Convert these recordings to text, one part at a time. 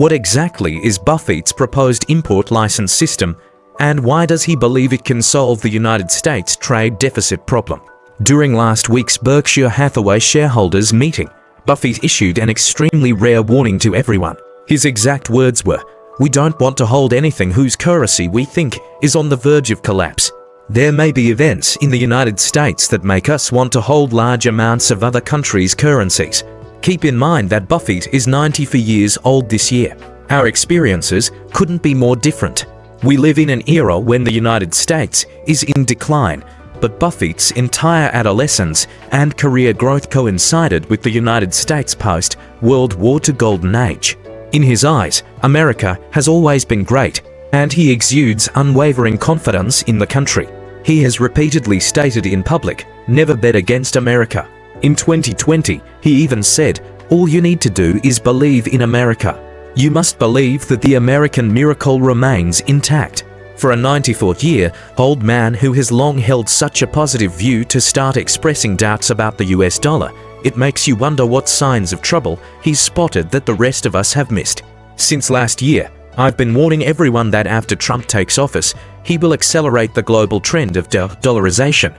What exactly is Buffett's proposed import license system, and why does he believe it can solve the United States trade deficit problem? During last week's Berkshire Hathaway shareholders meeting, Buffett issued an extremely rare warning to everyone. His exact words were, "We don't want to hold anything whose currency we think is on the verge of collapse. There may be events in the United States that make us want to hold large amounts of other countries' currencies." Keep in mind that Buffett is 94 years old this year. Our experiences couldn't be more different. We live in an era when the United States is in decline, but Buffett's entire adolescence and career growth coincided with the United States post-World War II golden age. In his eyes, America has always been great, and he exudes unwavering confidence in the country. He has repeatedly stated in public, "Never bet against America." In 2020, he even said, "All you need to do is believe in America. You must believe that the American miracle remains intact." For a 94-year-old man who has long held such a positive view to start expressing doubts about the US dollar, it makes you wonder what signs of trouble he's spotted that the rest of us have missed. Since last year, I've been warning everyone that after Trump takes office, he will accelerate the global trend of dollarization,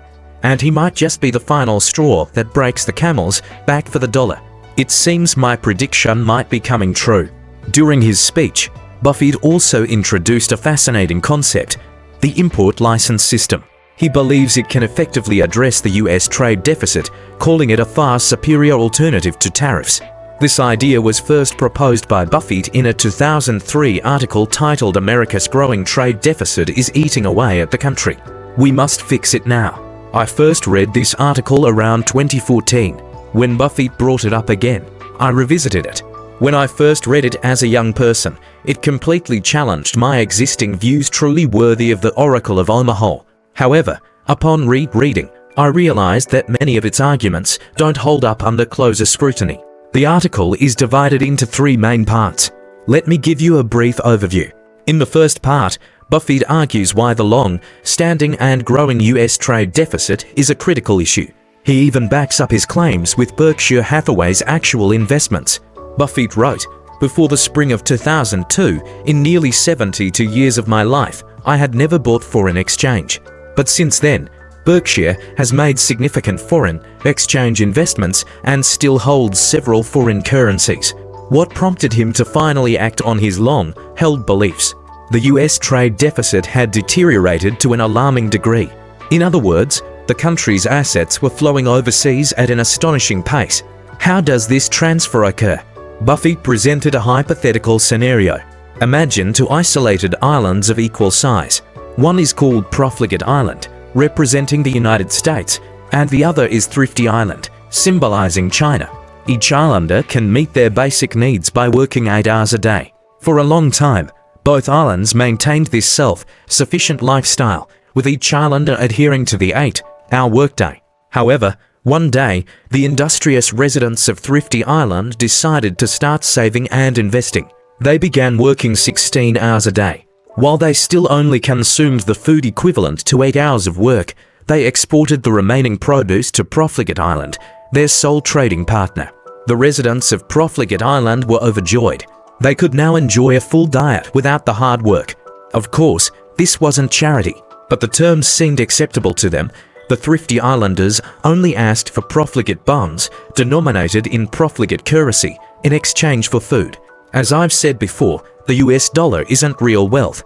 and he might just be the final straw that breaks the camel's back for the dollar. It seems my prediction might be coming true. During his speech, Buffett also introduced a fascinating concept, the import license system. He believes it can effectively address the US trade deficit, calling it a far superior alternative to tariffs. This idea was first proposed by Buffett in a 2003 article titled "America's Growing Trade Deficit is Eating Away at the Country. We Must Fix It Now." I first read this article around 2014. When Buffett brought it up again, I revisited it. When I first read it as a young person, it completely challenged my existing views, truly worthy of the Oracle of Omaha. However, upon rereading, I realized that many of its arguments don't hold up under closer scrutiny. The article is divided into 3 main parts. Let me give you a brief overview. In the first part, Buffett argues why the long-standing and growing US trade deficit is a critical issue. He even backs up his claims with Berkshire Hathaway's actual investments. Buffett wrote, "Before the spring of 2002, in nearly 72 years of my life, I had never bought foreign exchange. But since then, Berkshire has made significant foreign exchange investments and still holds several foreign currencies." What prompted him to finally act on his long-held beliefs? The US trade deficit had deteriorated to an alarming degree. In other words, the country's assets were flowing overseas at an astonishing pace. How does this transfer occur? Buffett presented a hypothetical scenario. Imagine 2 isolated islands of equal size. One is called Profligate Island, representing the United States, and the other is Thrifty Island, symbolizing China. Each islander can meet their basic needs by working 8 hours a day. For a long time, both islands maintained this self-sufficient lifestyle, with each islander adhering to the 8-hour workday. However, one day, the industrious residents of Thrifty Island decided to start saving and investing. They began working 16 hours a day. While they still only consumed the food equivalent to 8 hours of work, they exported the remaining produce to Profligate Island, their sole trading partner. The residents of Profligate Island were overjoyed. They could now enjoy a full diet without the hard work. Of course, this wasn't charity, but the terms seemed acceptable to them. The Thrifty Islanders only asked for profligate bonds, denominated in profligate currency, in exchange for food. As I've said before, the US dollar isn't real wealth.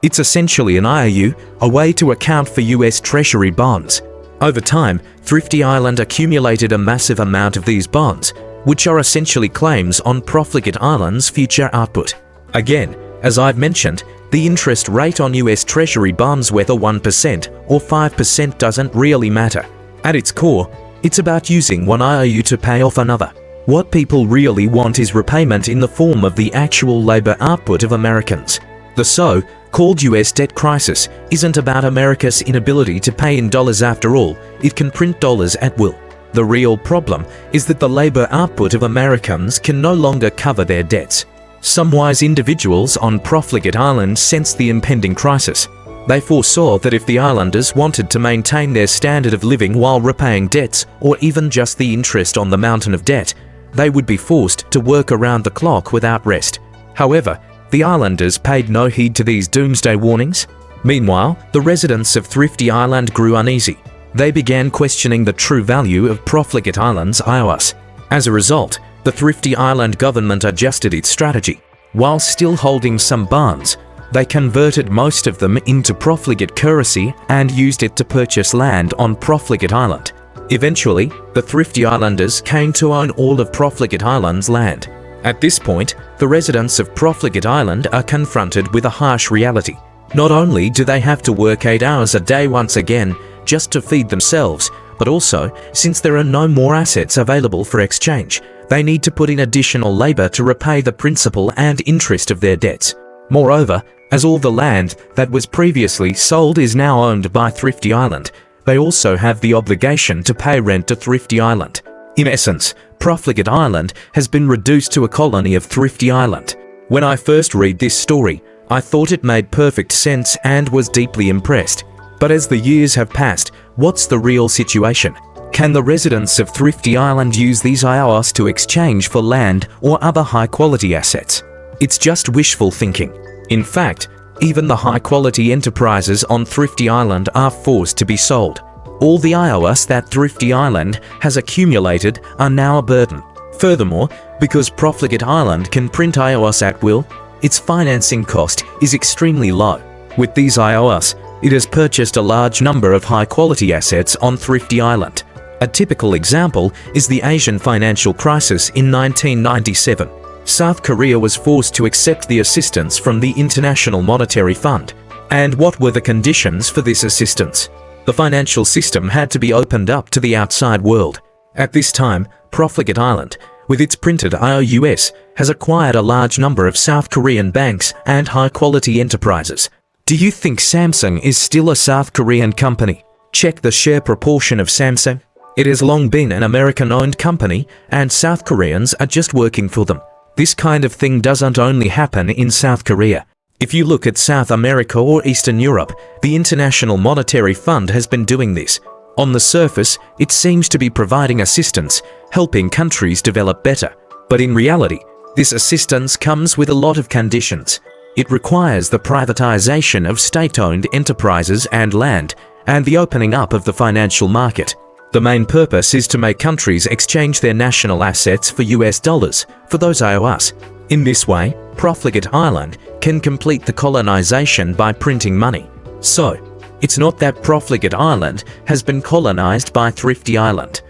It's essentially an IOU, a way to account for US Treasury bonds. Over time, Thrifty Island accumulated a massive amount of these bonds, which are essentially claims on Profligate Island's future output. Again, as I've mentioned, the interest rate on US Treasury bonds, whether 1% or 5%, doesn't really matter. At its core, it's about using one IOU to pay off another. What people really want is repayment in the form of the actual labor output of Americans. The so-called US debt crisis isn't about America's inability to pay in dollars after all. It can print dollars at will. The real problem is that the labor output of Americans can no longer cover their debts. Some wise individuals on Profligate Island sensed the impending crisis. They foresaw that if the islanders wanted to maintain their standard of living while repaying debts, or even just the interest on the mountain of debt, they would be forced to work around the clock without rest. However, the islanders paid no heed to these doomsday warnings. Meanwhile, the residents of Thrifty Island grew uneasy. They began questioning the true value of profligate islands' IOUs. As a result, the Thrifty Island government adjusted its strategy. While still holding some bonds, they converted most of them into profligate currency and used it to purchase land on Profligate Island. Eventually, the Thrifty Islanders came to own all of Profligate Island's land. At this point, the residents of Profligate Island are confronted with a harsh reality. Not only do they have to work 8 hours a day once again just to feed themselves, but also, since there are no more assets available for exchange, they need to put in additional labor to repay the principal and interest of their debts. Moreover, as all the land that was previously sold is now owned by Thrifty Island, they also have the obligation to pay rent to Thrifty Island. In essence, Profligate Island has been reduced to a colony of Thrifty Island. When I first read this story, I thought it made perfect sense and was deeply impressed. But as the years have passed, what's the real situation? Can the residents of Thrifty Island use these IOUs to exchange for land or other high-quality assets? It's just wishful thinking. In fact, even the high-quality enterprises on Thrifty Island are forced to be sold. All the IOUs that Thrifty Island has accumulated are now a burden. Furthermore, because Profligate Island can print IOUs at will, its financing cost is extremely low. With these IOUs, it has purchased a large number of high-quality assets on Thrifty Island. A typical example is the Asian financial crisis in 1997. South Korea was forced to accept the assistance from the International Monetary Fund. And what were the conditions for this assistance? The financial system had to be opened up to the outside world. At this time, Profligate Island, with its printed IOUs, has acquired a large number of South Korean banks and high-quality enterprises. Do you think Samsung is still a South Korean company? Check the share proportion of Samsung. It has long been an American-owned company, and South Koreans are just working for them. This kind of thing doesn't only happen in South Korea. If you look at South America or Eastern Europe, the International Monetary Fund has been doing this. On the surface, it seems to be providing assistance, helping countries develop better. But in reality, this assistance comes with a lot of conditions. It requires the privatization of state-owned enterprises and land, and the opening up of the financial market. The main purpose is to make countries exchange their national assets for US dollars for those IOUs. In this way, Profligate Island can complete the colonization by printing money. So, it's not that Profligate Island has been colonized by Thrifty Island.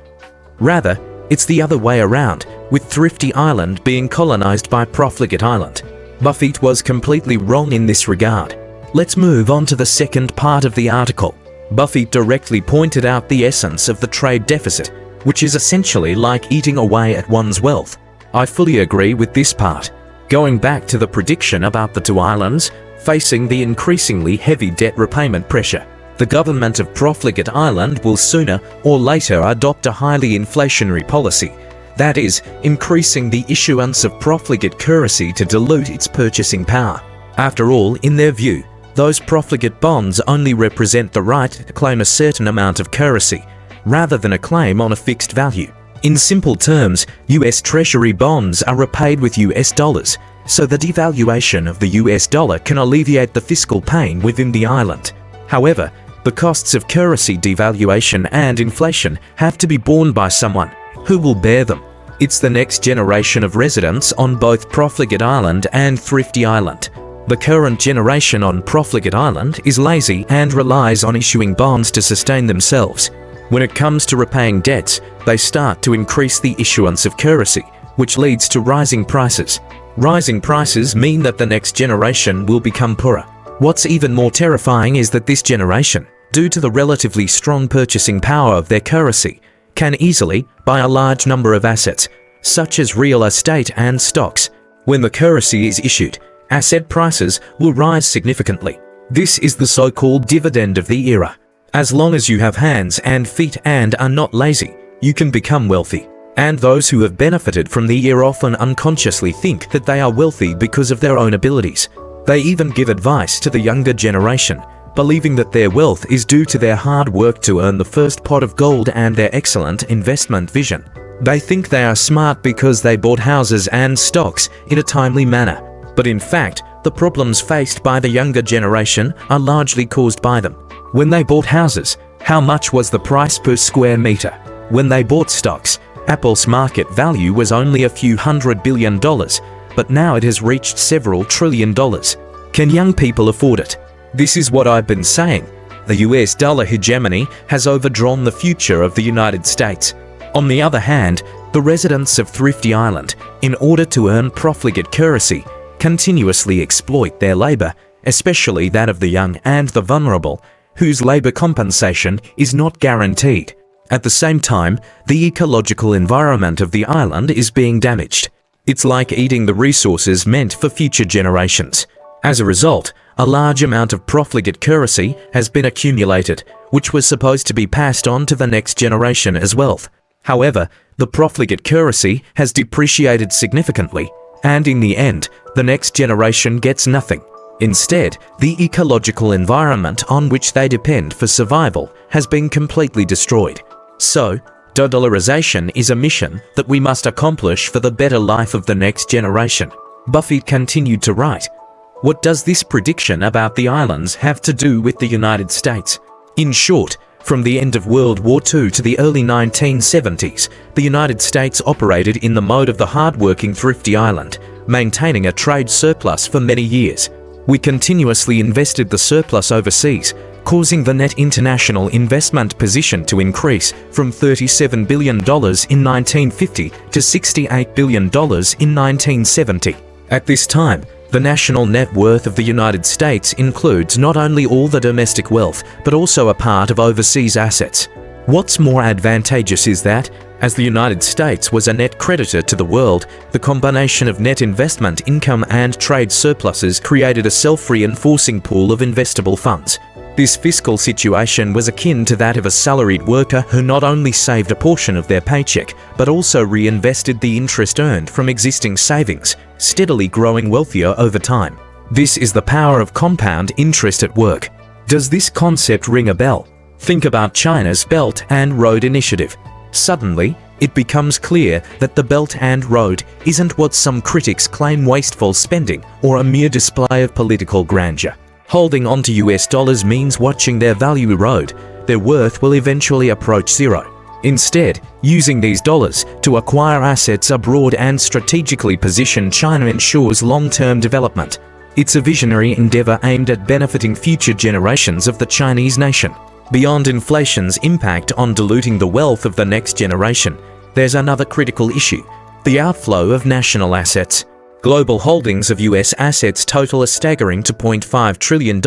Rather, it's the other way around, with Thrifty Island being colonized by Profligate Island. Buffett was completely wrong in this regard. Let's move on to the second part of the article. Buffett directly pointed out the essence of the trade deficit, which is essentially like eating away at one's wealth. I fully agree with this part. Going back to the prediction about the two islands facing the increasingly heavy debt repayment pressure, the government of Profligate Island will sooner or later adopt a highly inflationary policy, that is, increasing the issuance of profligate currency to dilute its purchasing power. After all, in their view, those profligate bonds only represent the right to claim a certain amount of currency, rather than a claim on a fixed value. In simple terms, US Treasury bonds are repaid with US dollars, so the devaluation of the US dollar can alleviate the fiscal pain within the island. However, the costs of currency devaluation and inflation have to be borne by someone. Who will bear them? It's the next generation of residents on both Profligate Island and Thrifty Island. The current generation on Profligate Island is lazy and relies on issuing bonds to sustain themselves. When it comes to repaying debts, they start to increase the issuance of currency, which leads to rising prices. Rising prices mean that the next generation will become poorer. What's even more terrifying is that this generation, due to the relatively strong purchasing power of their currency, can easily buy a large number of assets, such as real estate and stocks. When the currency is issued, asset prices will rise significantly. This is the so-called dividend of the era. As long as you have hands and feet and are not lazy, you can become wealthy. And those who have benefited from the era often unconsciously think that they are wealthy because of their own abilities. They even give advice to the younger generation, believing that their wealth is due to their hard work to earn the first pot of gold and their excellent investment vision. They think they are smart because they bought houses and stocks in a timely manner. But in fact, the problems faced by the younger generation are largely caused by them. When they bought houses, how much was the price per square meter? When they bought stocks, Apple's market value was only a few $100 billion, but now it has reached several trillion dollars. Can young people afford it? This is what I've been saying. The US dollar hegemony has overdrawn the future of the United States. On the other hand, the residents of Thrifty Island, in order to earn profligate currency, continuously exploit their labor, especially that of the young and the vulnerable, whose labor compensation is not guaranteed. At the same time, the ecological environment of the island is being damaged. It's like eating the resources meant for future generations. As a result, a large amount of profligate currency has been accumulated, which was supposed to be passed on to the next generation as wealth. However, the profligate currency has depreciated significantly, and in the end, the next generation gets nothing. Instead, the ecological environment on which they depend for survival has been completely destroyed. So, de-dollarization is a mission that we must accomplish for the better life of the next generation. Buffett continued to write, "What does this prediction about the islands have to do with the United States? In short, from the end of World War II to the early 1970s, the United States operated in the mode of the hard-working thrifty island, maintaining a trade surplus for many years. We continuously invested the surplus overseas, causing the net international investment position to increase from $37 billion in 1950 to $68 billion in 1970. At this time, the national net worth of the United States includes not only all the domestic wealth, but also a part of overseas assets. What's more advantageous is that, as the United States was a net creditor to the world, the combination of net investment income and trade surpluses created a self-reinforcing pool of investable funds. This fiscal situation was akin to that of a salaried worker who not only saved a portion of their paycheck, but also reinvested the interest earned from existing savings, steadily growing wealthier over time. This is the power of compound interest at work. Does this concept ring a bell? Think about China's Belt and Road Initiative. Suddenly, it becomes clear that the Belt and Road isn't what some critics claim wasteful spending or a mere display of political grandeur. Holding on to US dollars means watching their value erode. Their worth will eventually approach zero. Instead, using these dollars to acquire assets abroad and strategically position China ensures long-term development. It's a visionary endeavor aimed at benefiting future generations of the Chinese nation. Beyond inflation's impact on diluting the wealth of the next generation, there's another critical issue: the outflow of national assets. Global holdings of US assets total a staggering $2.5 trillion,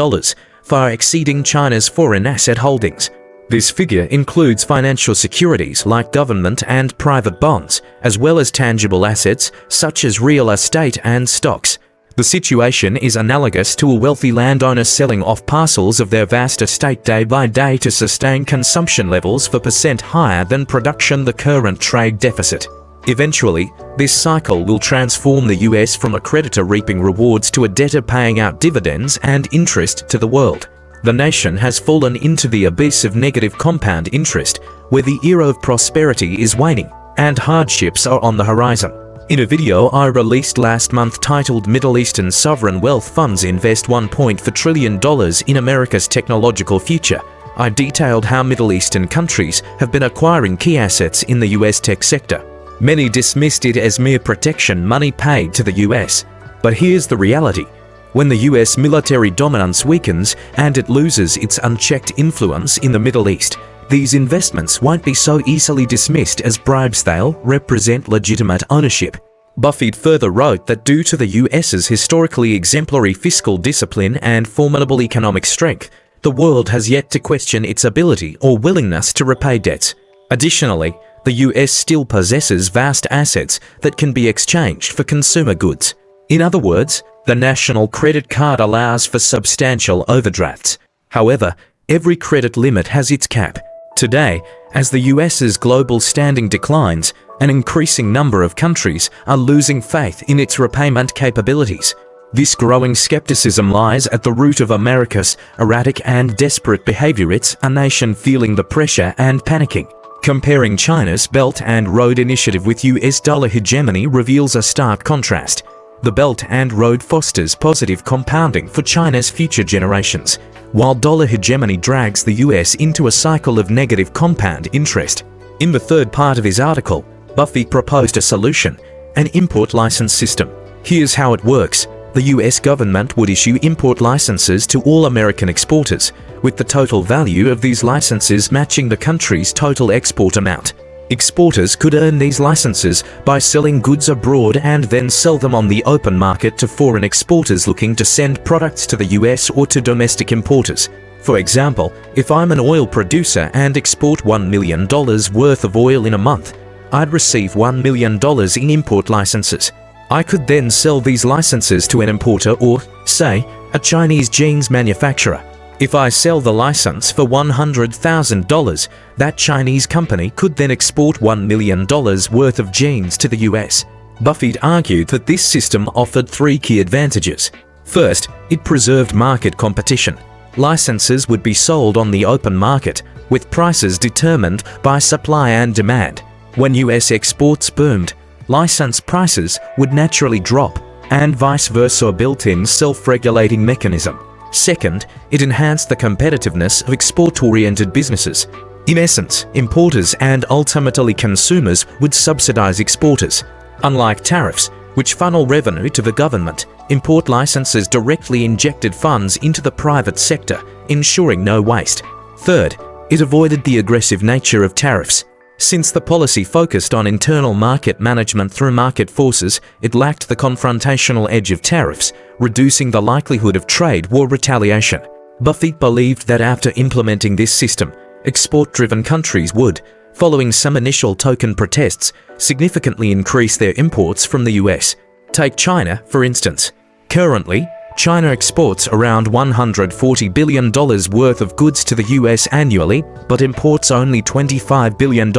far exceeding China's foreign asset holdings. This figure includes financial securities like government and private bonds, as well as tangible assets such as real estate and stocks. The situation is analogous to a wealthy landowner selling off parcels of their vast estate day by day to sustain consumption levels for percent higher than production, the current trade deficit. Eventually, this cycle will transform the US from a creditor reaping rewards to a debtor paying out dividends and interest to the world. The nation has fallen into the abyss of negative compound interest, where the era of prosperity is waning, and hardships are on the horizon. In a video I released last month titled "Middle Eastern Sovereign Wealth Funds Invest $1.4 trillion in America's Technological Future," I detailed how Middle Eastern countries have been acquiring key assets in the US tech sector. Many dismissed it as mere protection money paid to the US. But here's the reality. When the US military dominance weakens and it loses its unchecked influence in the Middle East, these investments won't be so easily dismissed as bribes. They'll represent legitimate ownership. Buffett further wrote that due to the US's historically exemplary fiscal discipline and formidable economic strength, the world has yet to question its ability or willingness to repay debts. Additionally, the US still possesses vast assets that can be exchanged for consumer goods. In other words, the national credit card allows for substantial overdrafts. However, every credit limit has its cap. Today, as the US's global standing declines, an increasing number of countries are losing faith in its repayment capabilities. This growing skepticism lies at the root of America's erratic and desperate behavior. It's a nation feeling the pressure and panicking. Comparing China's Belt and Road Initiative with US dollar hegemony reveals a stark contrast. The Belt and Road fosters positive compounding for China's future generations, while dollar hegemony drags the US into a cycle of negative compound interest. In the third part of his article, Buffett proposed a solution: an import license system. Here's how it works. The US government would issue import licenses to all American exporters, with the total value of these licenses matching the country's total export amount. Exporters could earn these licenses by selling goods abroad and then sell them on the open market to foreign exporters looking to send products to the US or to domestic importers. For example, if I'm an oil producer and export $1 million worth of oil in a month, I'd receive $1 million in import licenses. I could then sell these licenses to an importer or, say, a Chinese jeans manufacturer. If I sell the license for $100,000, that Chinese company could then export $1 million worth of jeans to the US. Buffett argued that this system offered three key advantages. First, it preserved market competition. Licenses would be sold on the open market, with prices determined by supply and demand. When US exports boomed, license prices would naturally drop, and vice versa, a built-in self-regulating mechanism. Second, it enhanced the competitiveness of export-oriented businesses. In essence, importers and ultimately consumers would subsidize exporters. Unlike tariffs, which funnel revenue to the government, import licenses directly injected funds into the private sector, ensuring no waste. Third, it avoided the aggressive nature of tariffs. Since the policy focused on internal market management through market forces, it lacked the confrontational edge of tariffs, reducing the likelihood of trade war retaliation. Buffett believed that after implementing this system, export-driven countries would, following some initial token protests, significantly increase their imports from the US. Take China, for instance. Currently, China exports around $140 billion worth of goods to the US annually, but imports only $25 billion.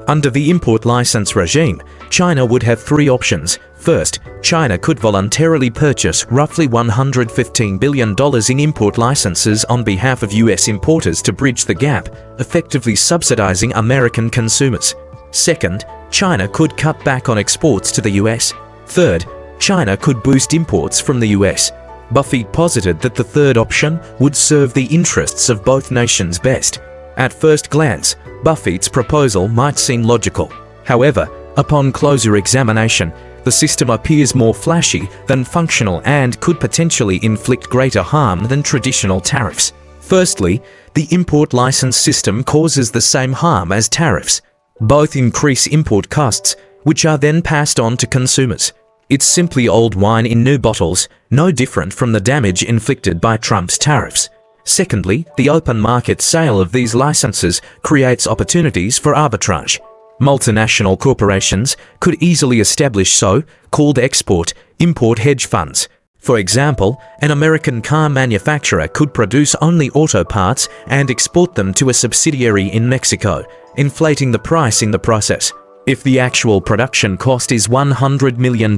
Under the import license regime, China would have three options. First, China could voluntarily purchase roughly $115 billion in import licenses on behalf of US importers to bridge the gap, effectively subsidizing American consumers. Second, China could cut back on exports to the US. Third, China could boost imports from the US. Buffett posited that the third option would serve the interests of both nations best. At first glance, Buffett's proposal might seem logical. However, upon closer examination, the system appears more flashy than functional and could potentially inflict greater harm than traditional tariffs. Firstly, the import license system causes the same harm as tariffs. Both increase import costs, which are then passed on to consumers. It's simply old wine in new bottles, no different from the damage inflicted by Trump's tariffs. Secondly, the open market sale of these licenses creates opportunities for arbitrage. Multinational corporations could easily establish so-called export-import hedge funds. For example, an American car manufacturer could produce only auto parts and export them to a subsidiary in Mexico, inflating the price in the process. If the actual production cost is $100 million,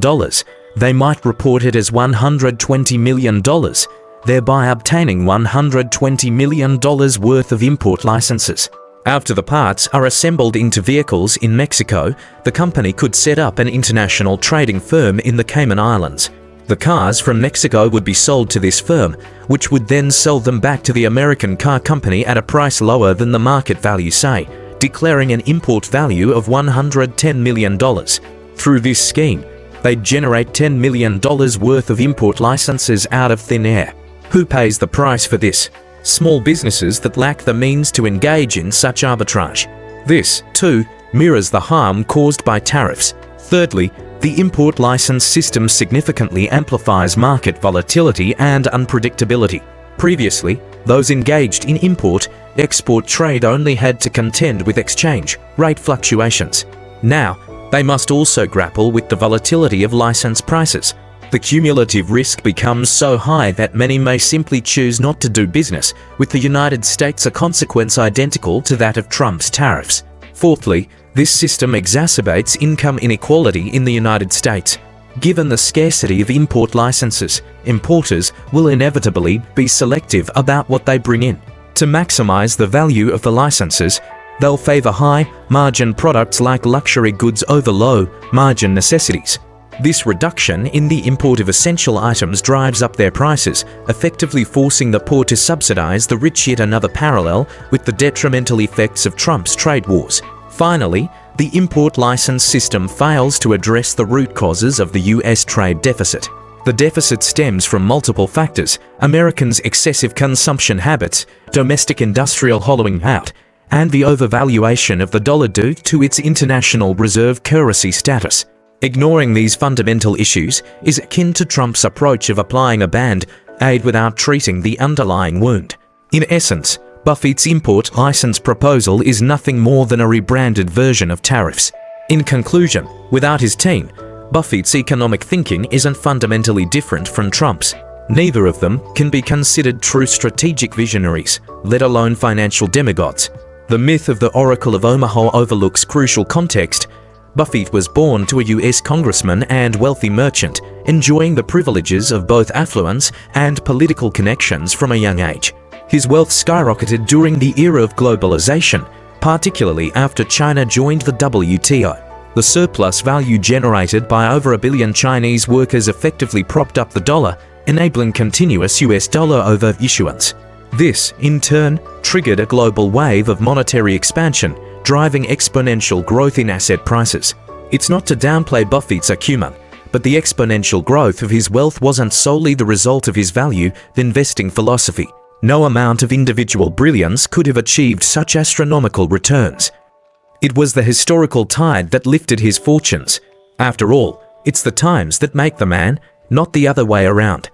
they might report it as $120 million, thereby obtaining $120 million worth of import licenses. After the parts are assembled into vehicles in Mexico, the company could set up an international trading firm in the Cayman Islands. The cars from Mexico would be sold to this firm, which would then sell them back to the American car company at a price lower than the market value, say, declaring an import value of $110 million. Through this scheme, they'd generate $10 million worth of import licenses out of thin air. Who pays the price for this? Small businesses that lack the means to engage in such arbitrage. This, too, mirrors the harm caused by tariffs. Thirdly, the import license system significantly amplifies market volatility and unpredictability. Previously, those engaged in import-export trade only had to contend with exchange rate fluctuations. Now, they must also grapple with the volatility of license prices. The cumulative risk becomes so high that many may simply choose not to do business with the United States, a consequence identical to that of Trump's tariffs. Fourthly, this system exacerbates income inequality in the United States. Given the scarcity of import licenses, importers will inevitably be selective about what they bring in. To maximize the value of the licenses, they'll favor high-margin products like luxury goods over low-margin necessities. This reduction in the import of essential items drives up their prices, effectively forcing the poor to subsidize the rich. Yet another parallel with the detrimental effects of Trump's trade wars. Finally, the import license system fails to address the root causes of the US trade deficit. The deficit stems from multiple factors: Americans' excessive consumption habits, domestic industrial hollowing out, and the overvaluation of the dollar due to its international reserve currency status. Ignoring these fundamental issues is akin to Trump's approach of applying a band-aid without treating the underlying wound. In essence, Buffett's import license proposal is nothing more than a rebranded version of tariffs. In conclusion, without his team, Buffett's economic thinking isn't fundamentally different from Trump's. Neither of them can be considered true strategic visionaries, let alone financial demigods. The myth of the Oracle of Omaha overlooks crucial context. Buffett was born to a US congressman and wealthy merchant, enjoying the privileges of both affluence and political connections from a young age. His wealth skyrocketed during the era of globalization, particularly after China joined the WTO. The surplus value generated by over 1 billion Chinese workers effectively propped up the dollar, enabling continuous US dollar over-issuance. This, in turn, triggered a global wave of monetary expansion, driving exponential growth in asset prices. It's not to downplay Buffett's acumen, but the exponential growth of his wealth wasn't solely the result of his value investing philosophy. No amount of individual brilliance could have achieved such astronomical returns. It was the historical tide that lifted his fortunes. After all, it's the times that make the man, not the other way around.